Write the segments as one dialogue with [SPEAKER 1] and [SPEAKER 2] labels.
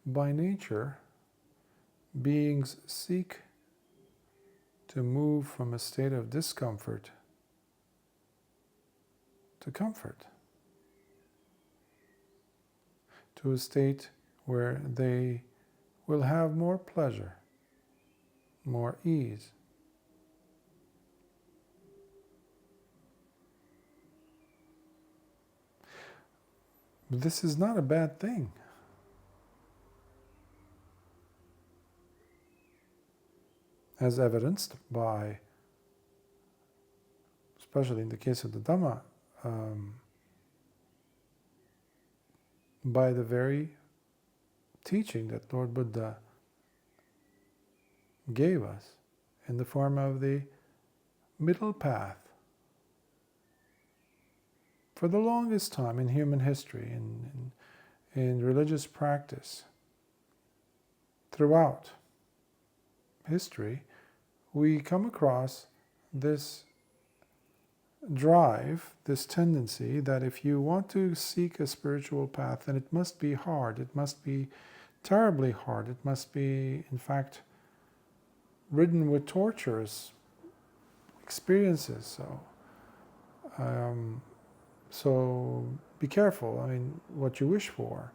[SPEAKER 1] by nature, beings seek to move from a state of discomfort to comfort, to a state where they will have more pleasure, more ease. This is not a bad thing. As evidenced by, especially in the case of the Dhamma, by the very teaching that Lord Buddha gave us in the form of the middle path. For the longest time in human history, in religious practice, throughout history, we come across this drive, this tendency that if you want to seek a spiritual path, then it must be hard, it must be terribly hard, it must be, in fact, ridden with torturous experiences. So be careful, what you wish for.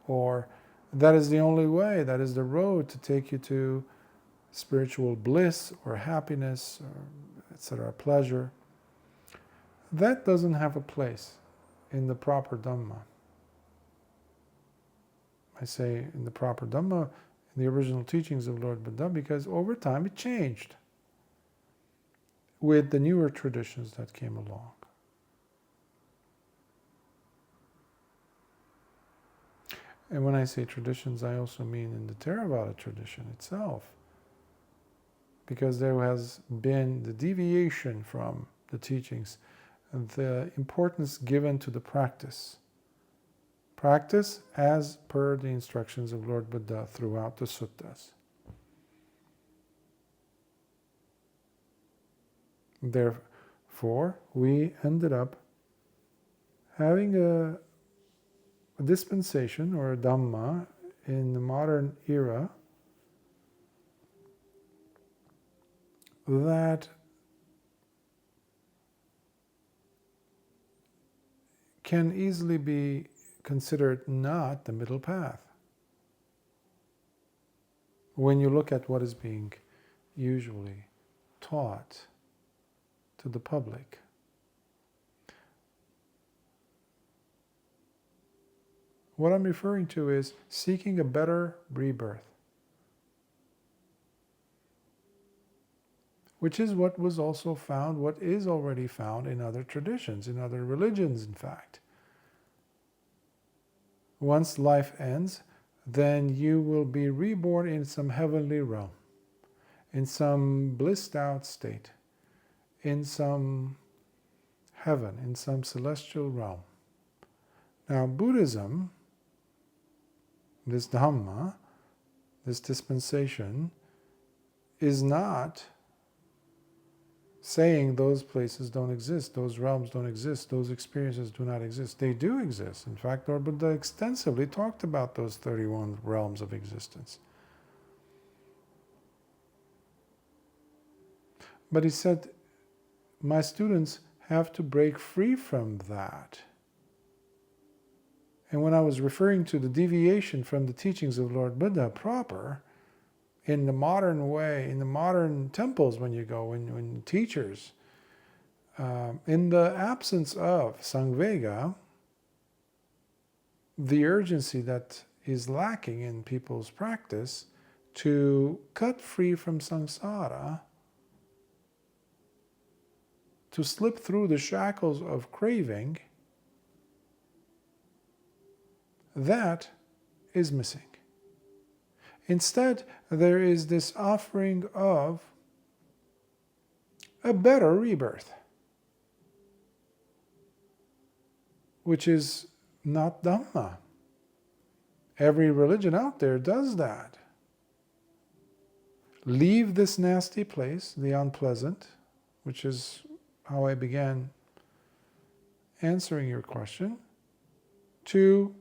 [SPEAKER 1] Or that is the only way, that is the road to take you to spiritual bliss or happiness, or etc., pleasure. That doesn't have a place in the proper Dhamma. I say in the proper Dhamma, in the original teachings of Lord Buddha, because over time it changed with the newer traditions that came along. And when I say traditions, I also mean in the Theravada tradition itself, because there has been the deviation from the teachings, the importance given to the practice. Practice as per the instructions of Lord Buddha throughout the suttas. Therefore, we ended up having a dispensation or a Dhamma in the modern era that can easily be considered not the middle path when you look at what is being usually taught to the public. What I'm referring to is seeking a better rebirth, which is what was also found, what is already found in other traditions, in other religions, in fact. Once life ends, then you will be reborn in some heavenly realm, in some blissed out state, in some heaven, in some celestial realm. Now, Buddhism, this Dhamma, this dispensation, is not saying those places don't exist, those realms don't exist, those experiences do not exist. They do exist. In fact, Lord Buddha extensively talked about those 31 realms of existence. But he said, my students have to break free from that. And when I was referring to the deviation from the teachings of Lord Buddha proper, in the modern way, in the modern temples when you go, when teachers, in the absence of Sangvega, the urgency that is lacking in people's practice to cut free from samsara, to slip through the shackles of craving, that is missing. Instead, there is this offering of a better rebirth, which is not Dhamma. Every religion out there does that. Leave this nasty place, the unpleasant, which is how I began answering your question, to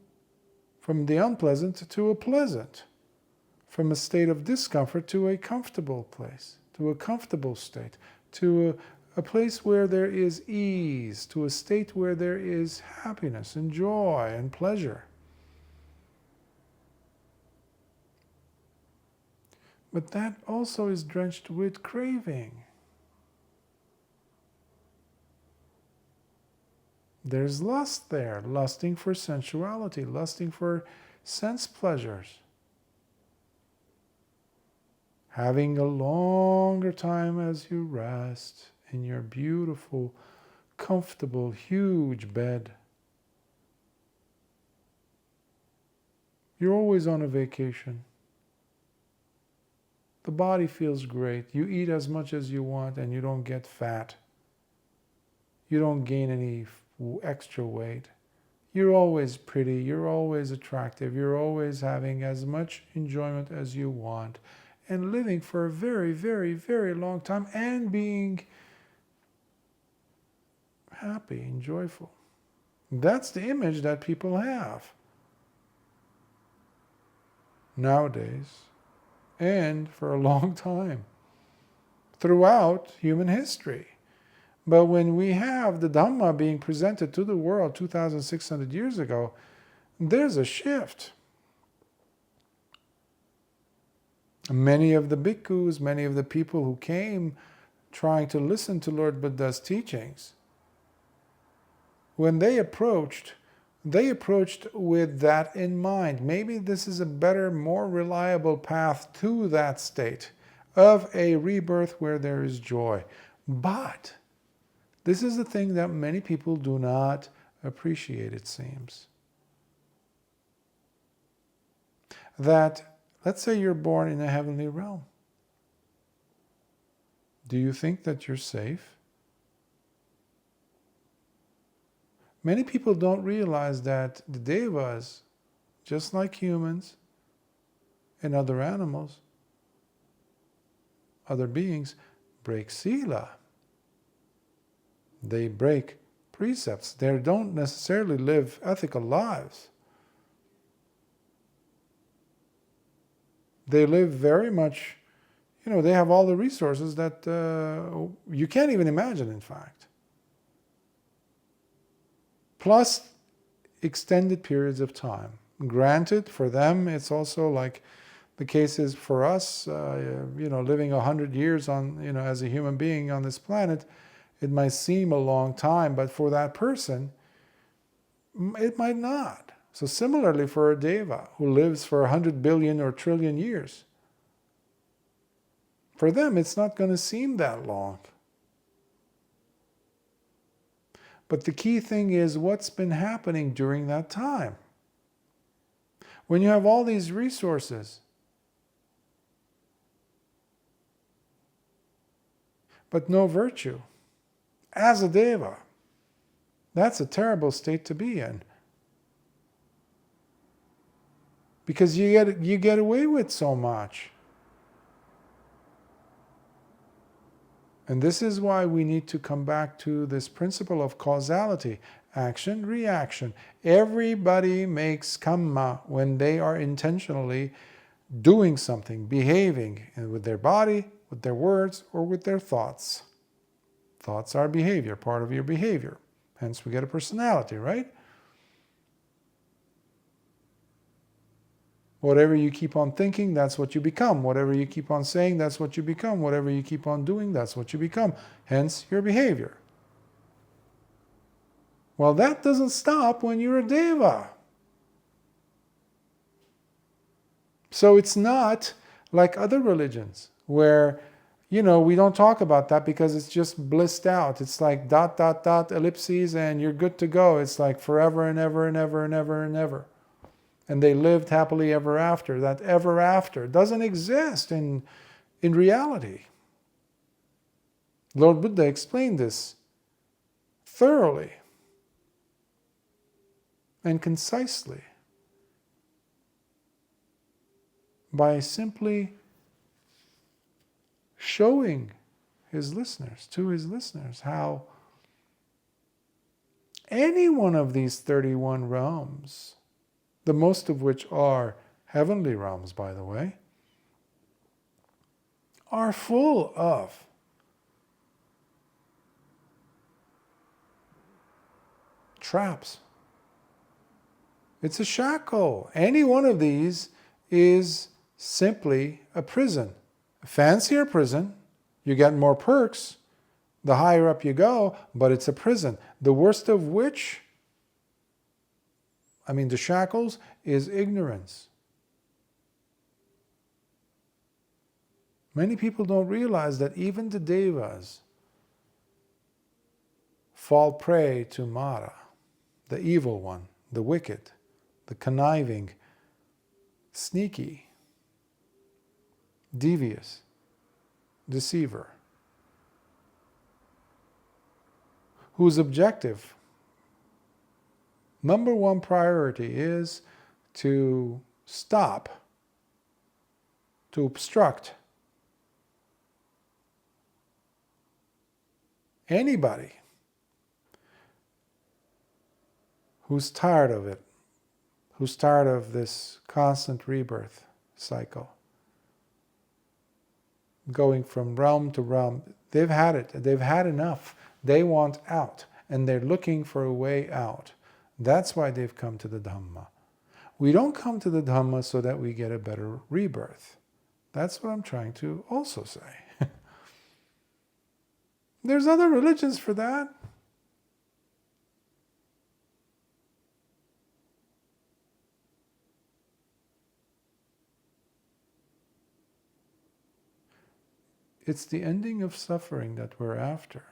[SPEAKER 1] from the unpleasant to a pleasant, from a state of discomfort to a comfortable place, to a comfortable state, to a place where there is ease, to a state where there is happiness and joy and pleasure. But that also is drenched with craving. There's lust there, lusting for sensuality, lusting for sense pleasures. Having a longer time as you rest in your beautiful, comfortable, huge bed. You're always on a vacation. The body feels great. You eat as much as you want and you don't get fat. You don't gain any extra weight. You're always pretty. You're always attractive. You're always having as much enjoyment as you want and living for a very, very, very long time and being happy and joyful. That's the image that people have nowadays and for a long time throughout human history. But when we have the Dhamma being presented to the world 2,600 years ago, there's a shift. Many of the bhikkhus, many of the people who came trying to listen to Lord Buddha's teachings, when they approached with that in mind. Maybe this is a better, more reliable path to that state of a rebirth where there is joy. But this is the thing that many people do not appreciate, it seems. That, let's say you're born in a heavenly realm. Do you think that you're safe? Many people don't realize that the devas, just like humans and other animals, other beings, break sila. They break precepts. They don't necessarily live ethical lives. They live very much, they have all the resources that you can't even imagine, in fact. Plus extended periods of time. Granted, for them, it's also like the case is for us, living 100 years on, as a human being on this planet, it might seem a long time, but for that person, it might not. So similarly for a deva who lives for 100 billion or trillion years, for them it's not going to seem that long. But the key thing is what's been happening during that time. When you have all these resources, but no virtue, as a deva, that's a terrible state to be in. Because you get away with so much. And this is why we need to come back to this principle of causality, action, reaction. Everybody makes kamma when they are intentionally doing something, behaving with their body, with their words, or with their thoughts. Thoughts are behavior, part of your behavior. Hence we get a personality, right? Whatever you keep on thinking, that's what you become. Whatever you keep on saying, that's what you become. Whatever you keep on doing, that's what you become. Hence your behavior. Well, that doesn't stop when you're a deva. So it's not like other religions where, we don't talk about that because it's just blissed out. It's like ... ellipses and you're good to go. It's like forever and ever and ever and ever and ever. And they lived happily ever after. That ever after doesn't exist in reality. Lord Buddha explained this thoroughly and concisely by simply showing his listeners, how any one of these 31 realms, the most of which are heavenly realms, by the way, are full of traps. It's a shackle. Any one of these is simply a prison. A fancier prison, you get more perks the higher up you go, but it's a prison. The worst of which, the shackles, is ignorance. Many people don't realize that even the devas fall prey to Mara, the evil one, the wicked, the conniving, sneaky, devious deceiver, whose objective, number one priority, is to stop, to obstruct anybody who's tired of it, who's tired of this constant rebirth cycle, going from realm to realm. They've had it. They've had enough. They want out, and they're looking for a way out. That's why they've come to the Dhamma. We don't come to the Dhamma so that we get a better rebirth. That's what I'm trying to also say. There's other religions for that. It's the ending of suffering that we're after.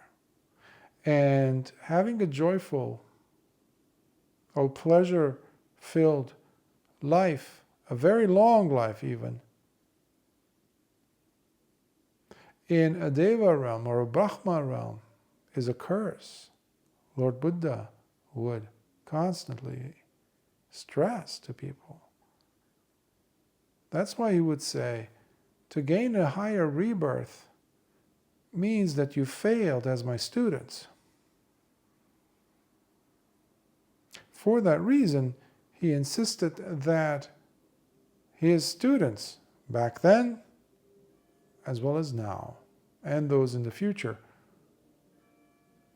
[SPEAKER 1] And having a joyful or pleasure-filled life, a very long life even, in a Deva realm or a Brahma realm is a curse. Lord Buddha would constantly stress to people. That's why he would say, to gain a higher rebirth means that you failed as my students. For that reason, he insisted that his students, back then, as well as now, and those in the future,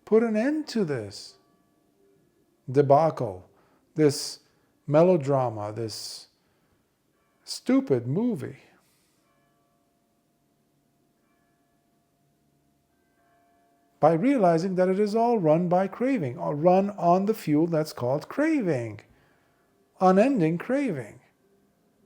[SPEAKER 1] put an end to this debacle, this melodrama, this stupid movie. By realizing that it is all run by craving, or run on the fuel that's called craving, unending craving.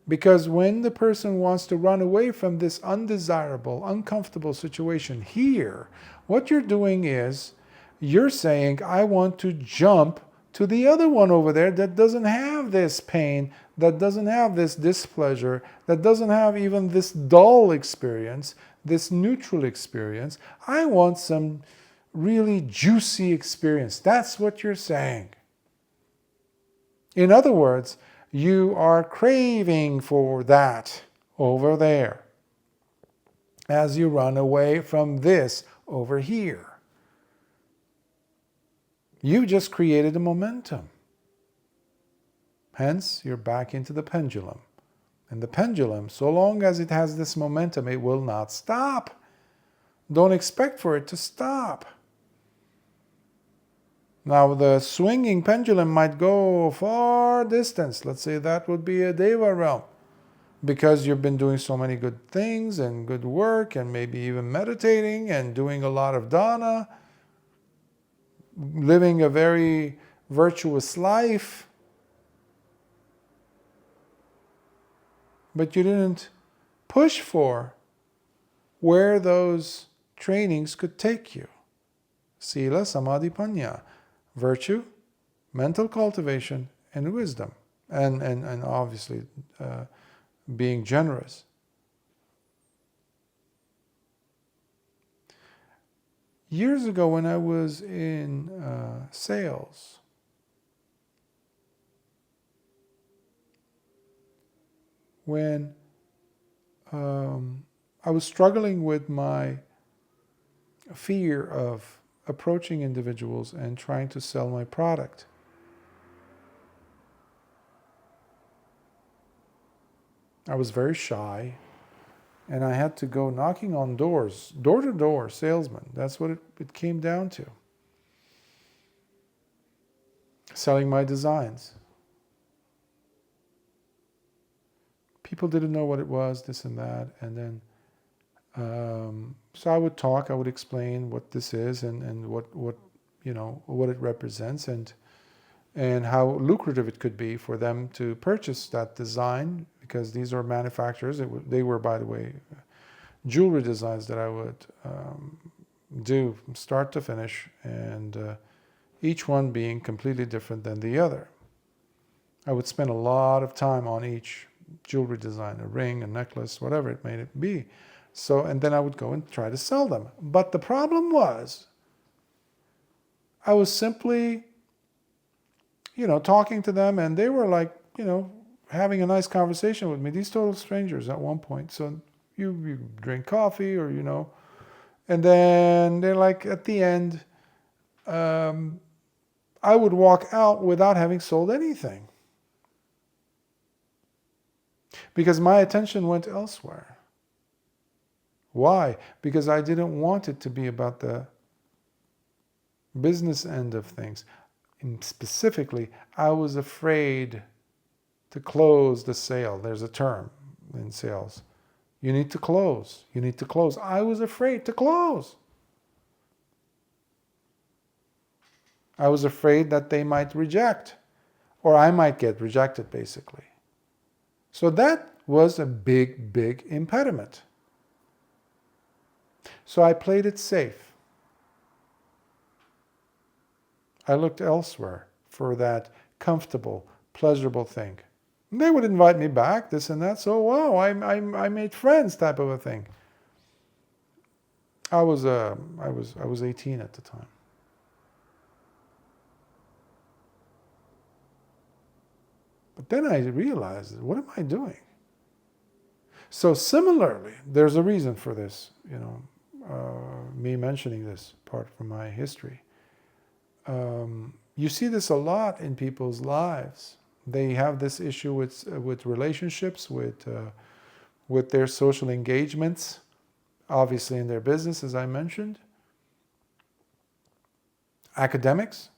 [SPEAKER 1] Because when the person wants to run away from this undesirable, uncomfortable situation here, what you're doing is, you're saying, I want to jump to the other one over there that doesn't have this pain, that doesn't have this displeasure, that doesn't have even this dull experience, this neutral experience. I want some really juicy experience. That's what you're saying. In other words, you are craving for that over there as you run away from this over here. You just created a momentum. Hence, you're back into the pendulum. And the pendulum, so long as it has this momentum, it will not stop. Don't expect for it to stop. Now, the swinging pendulum might go far distance. Let's say that would be a Deva realm. Because you've been doing so many good things and good work and maybe even meditating and doing a lot of dana, living a very virtuous life. But you didn't push for where those trainings could take you. Sila, Samadhi, Panya. Virtue, mental cultivation, and wisdom. And obviously being generous. Years ago when I was in sales, when I was struggling with my fear of approaching individuals and trying to sell my product. I was very shy, and I had to go knocking on doors, door to door, salesman. That's what it came down to. Selling my designs. People didn't know what it was, this and that, and then so I would talk, I would explain what this is and what what it represents and how lucrative it could be for them to purchase that design, because these are manufacturers. They were, by the way, jewelry designs that I would do from start to finish, and each one being completely different than the other. I would spend a lot of time on each jewelry design, a ring, a necklace, whatever it may be. So, and then I would go and try to sell them. But the problem was, I was simply, talking to them, and they were like, having a nice conversation with me. These total strangers at one point. So you drink coffee or, and then they're like, at the end, I would walk out without having sold anything, because my attention went elsewhere. Why? Because I didn't want it to be about the business end of things. And specifically, I was afraid to close the sale. There's a term in sales. You need to close. You need to close. I was afraid to close. I was afraid that they might reject, or I might get rejected, basically. So that was a big, big impediment. So I played it safe. I looked elsewhere for that comfortable, pleasurable thing. And they would invite me back, this and that. So wow, I made friends, type of a thing. I was 18 at the time. But then I realized, what am I doing? So similarly, there's a reason for this, me mentioning this part from my history. You see this a lot in people's lives. They have this issue with relationships, with their social engagements, obviously in their business, as I mentioned. Academics.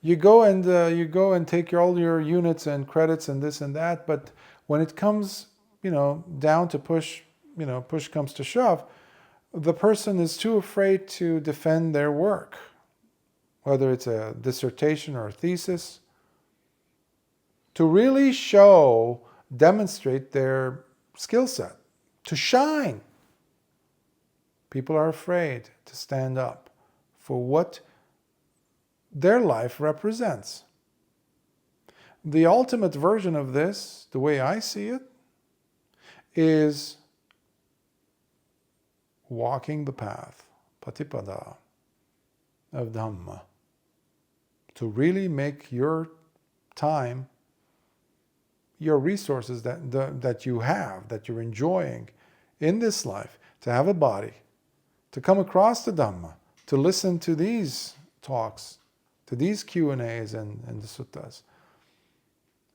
[SPEAKER 1] You go and take all your units and credits and this and that, but when it comes, down to push comes to shove, the person is too afraid to defend their work, whether it's a dissertation or a thesis, to really demonstrate their skill set, to shine. People are afraid to stand up for what their life represents. The ultimate version of this, the way I see it, is walking the path, patipada, of Dhamma, to really make your time, your resources that you have, that you're enjoying in this life, to have a body, to come across the Dhamma, to listen to these talks, to these Q&As and the suttas,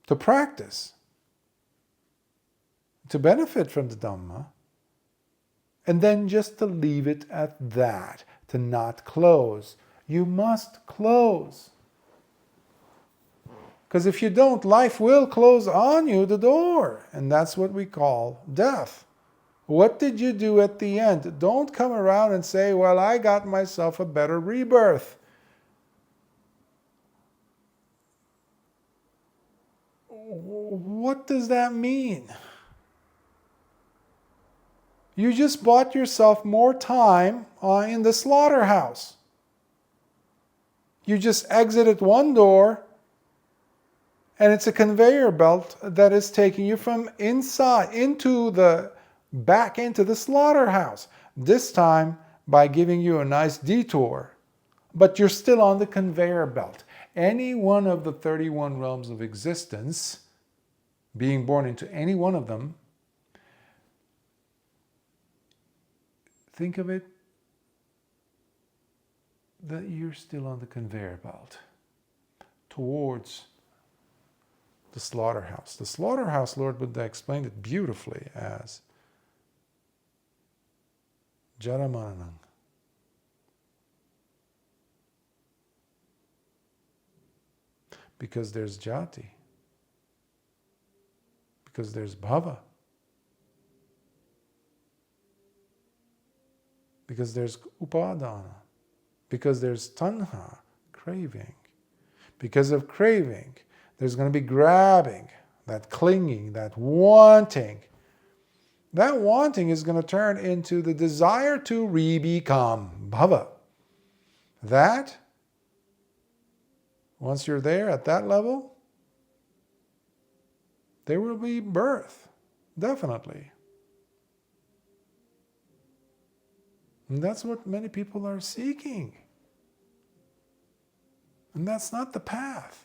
[SPEAKER 1] to practice, to benefit from the Dhamma, and then just to leave it at that, to not close. You must close. Because if you don't, life will close on you the door, and that's what we call death. What did you do at the end? Don't come around and say, well, I got myself a better rebirth. What does that mean? You just bought yourself more time in the slaughterhouse. You just exited one door, and it's a conveyor belt that is taking you from inside back into the slaughterhouse. This time by giving you a nice detour, but you're still on the conveyor belt. Any one of the 31 realms of existence, being born into any one of them, think of it that you're still on the conveyor belt towards the slaughterhouse. The slaughterhouse, Lord Buddha explained it beautifully as Jaramananang. Because there's jati. Because there's bhava. Because there's upadana. Because there's tanha, craving. Because of craving, there's going to be grabbing, that clinging, that wanting. That wanting is going to turn into the desire to re-become bhava. That, once you're there at that level, there will be birth, definitely. And that's what many people are seeking. And that's not the path.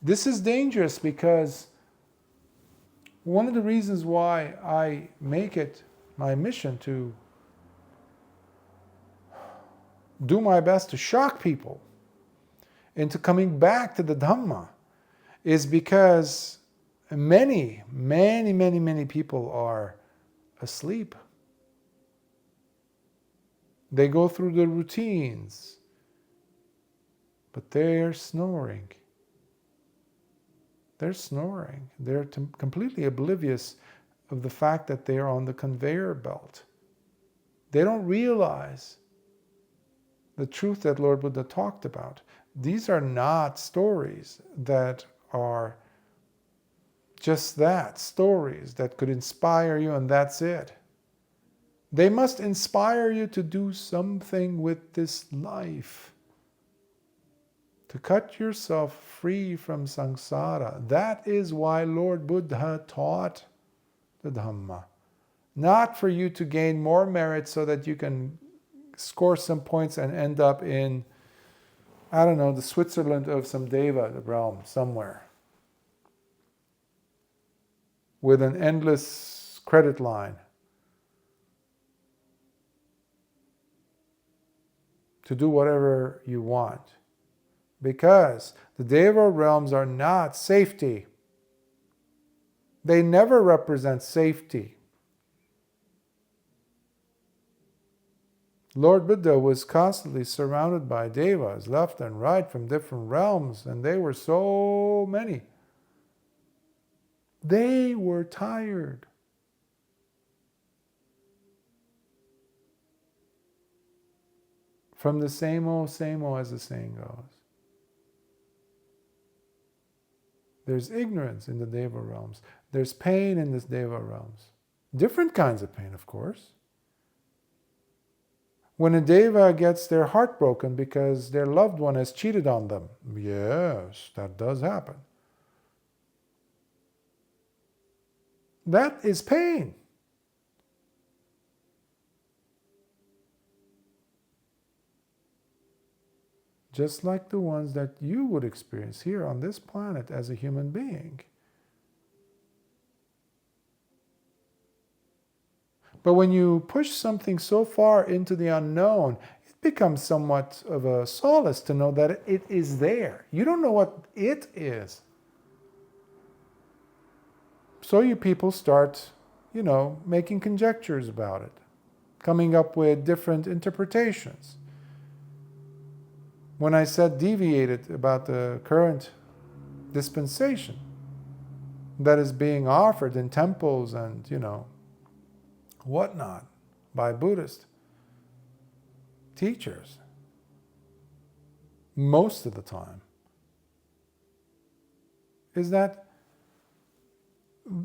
[SPEAKER 1] This is dangerous because one of the reasons why I make it my mission to do my best to shock people into coming back to the Dhamma is because many people are asleep. They go through the routines, but they're snoring. They're snoring. They're completely oblivious of the fact that they're on the conveyor belt. They don't realize the truth that Lord Buddha talked about. These are not stories that are just that, stories that could inspire you and that's it. They must inspire you to do something with this life. To cut yourself free from samsara. That is why Lord Buddha taught the Dhamma. Not for you to gain more merit so that you can score some points and end up in, I don't know, the Switzerland of some deva realm somewhere. With an endless credit line. To do whatever you want. Because the Deva realms are not safety. They never represent safety. Lord Buddha was constantly surrounded by Devas, left and right from different realms, and they were so many. They were tired. From the same old, as the saying goes. There's ignorance in the Deva realms. There's pain in the Deva realms. Different kinds of pain, of course. When a Deva gets their heart broken because their loved one has cheated on them, yes, that does happen. That is pain. Just like the ones that you would experience here on this planet as a human being. But when you push something so far into the unknown, it becomes somewhat of a solace to know that it is there. You don't know what it is. So you people start, making conjectures about it, coming up with different interpretations. When I said deviated about the current dispensation that is being offered in temples and, whatnot by Buddhist teachers, most of the time, is that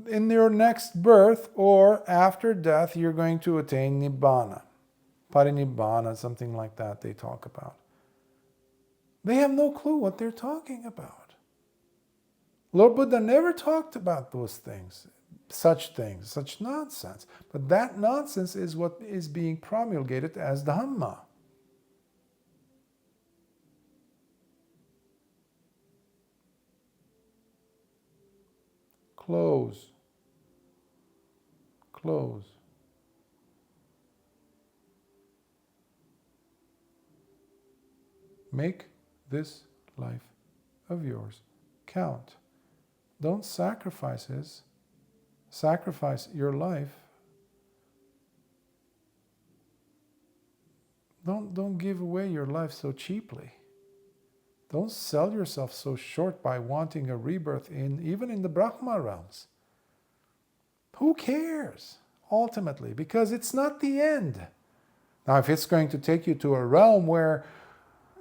[SPEAKER 1] in your next birth or after death, you're going to attain Nibbana, Parinibbana, something like that they talk about. They have no clue what they're talking about. Lord Buddha never talked about those things, such nonsense. But that nonsense is what is being promulgated as Dhamma. Close. Make this life of yours count. Don't sacrifice your life. Don't give away your life so cheaply. Don't sell yourself so short by wanting a rebirth even in the Brahma realms. Who cares, ultimately? Because it's not the end. Now, if it's going to take you to a realm where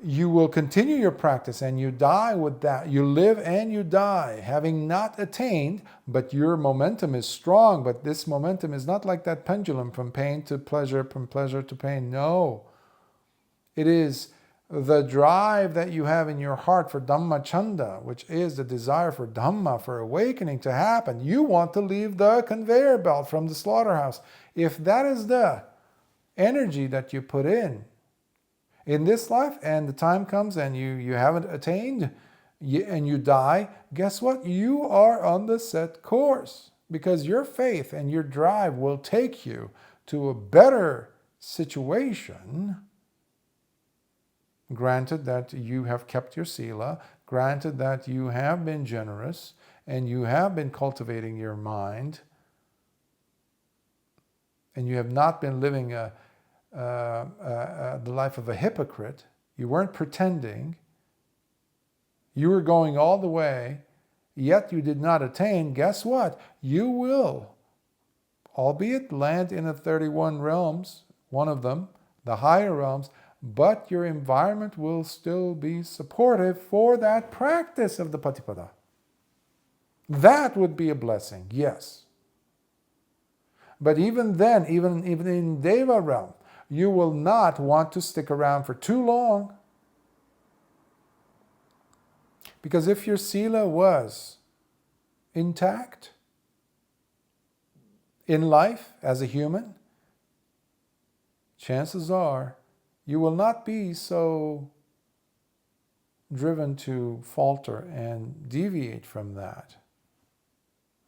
[SPEAKER 1] you will continue your practice and you die with that, you live and you die, having not attained, but your momentum is strong, but this momentum is not like that pendulum from pain to pleasure, from pleasure to pain. No. It is the drive that you have in your heart for Dhamma Chanda, which is the desire for Dhamma, for awakening to happen. You want to leave the conveyor belt from the slaughterhouse. If that is the energy that you put in this life, and the time comes and you haven't attained, and you die, guess what? You are on the set course, because your faith and your drive will take you to a better situation. Granted that you have kept your sila, granted that you have been generous, and you have been cultivating your mind, and you have not been living the life of a hypocrite. You weren't pretending. You were going all the way, yet you did not attain. Guess what? You will, albeit land in the 31 realms, one of them, the higher realms, but your environment will still be supportive for that practice of the Patipada. That would be a blessing, yes. But even then, even in Deva realm, you will not want to stick around for too long. Because if your sila was intact in life as a human, chances are you will not be so driven to falter and deviate from that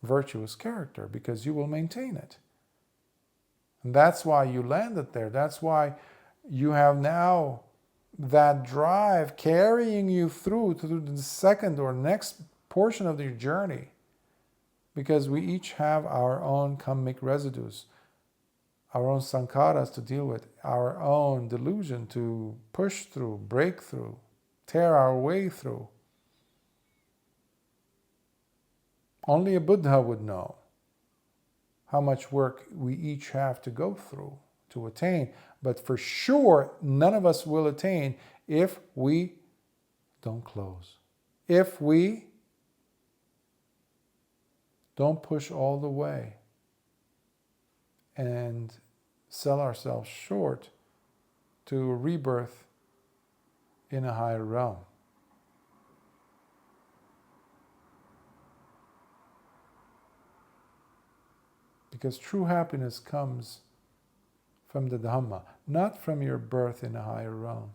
[SPEAKER 1] virtuous character, because you will maintain it. And that's why you landed there. That's why you have now that drive carrying you through to the second or next portion of your journey. Because we each have our own kammic residues, our own sankharas to deal with, our own delusion to push through, break through, tear our way through. Only a Buddha would know how much work we each have to go through to attain. But for sure, none of us will attain if we don't close. If we don't push all the way and sell ourselves short to a rebirth in a higher realm. Because true happiness comes from the Dhamma, not from your birth in a higher realm.